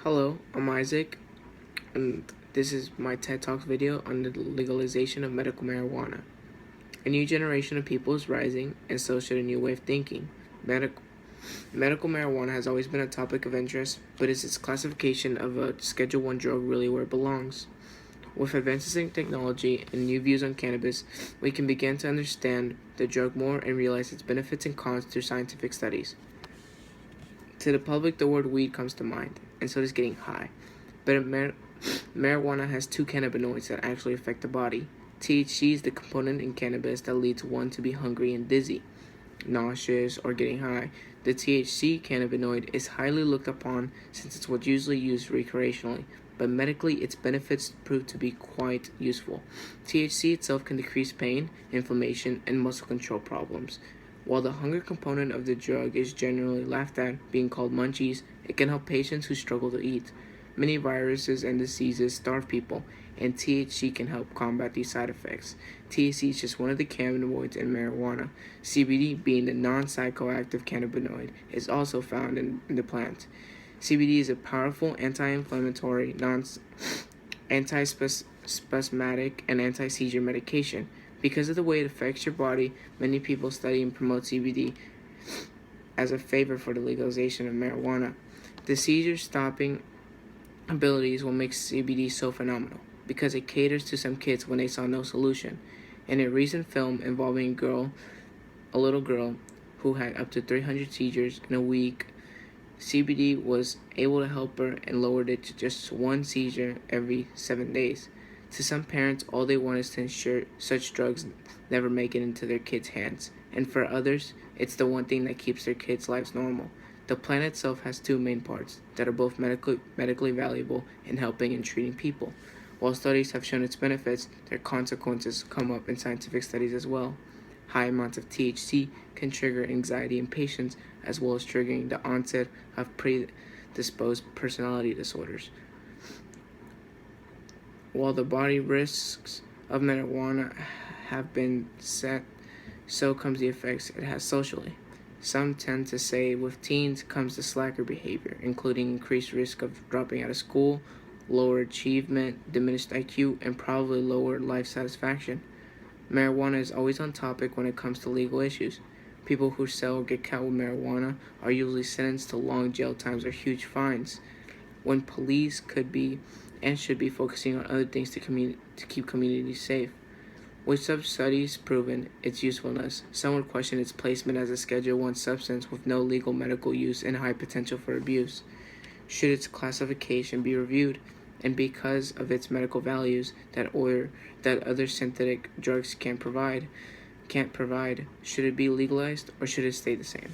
Hello, I'm Isaac, and this is my TED Talks video on the legalization of medical marijuana. A new generation of people is rising, and so should a new way of thinking. Medical marijuana has always been a topic of interest, but is its classification of a Schedule I drug really where it belongs? With advances in technology and new views on cannabis, we can begin to understand the drug more and realize its benefits and cons through scientific studies. To the public, the word weed comes to mind, and so does getting high. But marijuana has two cannabinoids that actually affect the body. THC is the component in cannabis that leads one to be hungry and dizzy, nauseous, or getting high. The THC cannabinoid is highly looked upon since it's what's usually used recreationally, but medically its benefits prove to be quite useful. THC itself can decrease pain, inflammation, and muscle control problems. While the hunger component of the drug is generally laughed at, being called munchies, it can help patients who struggle to eat. Many viruses and diseases starve people, and THC can help combat these side effects. THC is just one of the cannabinoids in marijuana. CBD, being the non-psychoactive cannabinoid, is also found in the plant. CBD is a powerful anti-inflammatory, anti-spasmodic, and anti-seizure medication. Because of the way it affects your body, many people study and promote CBD as a favor for the legalization of marijuana. The seizure-stopping abilities will make CBD so phenomenal, because it caters to some kids when they saw no solution. In a recent film involving a little girl who had up to 300 seizures in a week, CBD was able to help her and lowered it to just one seizure every 7 days. To some parents, all they want is to ensure such drugs never make it into their kids' hands. And for others, it's the one thing that keeps their kids' lives normal. The plant itself has two main parts that are both medically valuable in helping and treating people. While studies have shown its benefits, their consequences come up in scientific studies as well. High amounts of THC can trigger anxiety in patients, as well as triggering the onset of predisposed personality disorders. While the body risks of marijuana have been set, so comes the effects it has socially. Some tend to say with teens comes the slacker behavior, including increased risk of dropping out of school, lower achievement, diminished IQ, and probably lower life satisfaction. Marijuana is always on topic when it comes to legal issues. People who sell or get caught with marijuana are usually sentenced to long jail times or huge fines, when police could be and should be focusing on other things to keep communities safe. With such studies proven its usefulness, some would question its placement as a Schedule I substance with no legal medical use and high potential for abuse. Should its classification be reviewed, and because of its medical values that other synthetic drugs can't provide, should it be legalized or should it stay the same?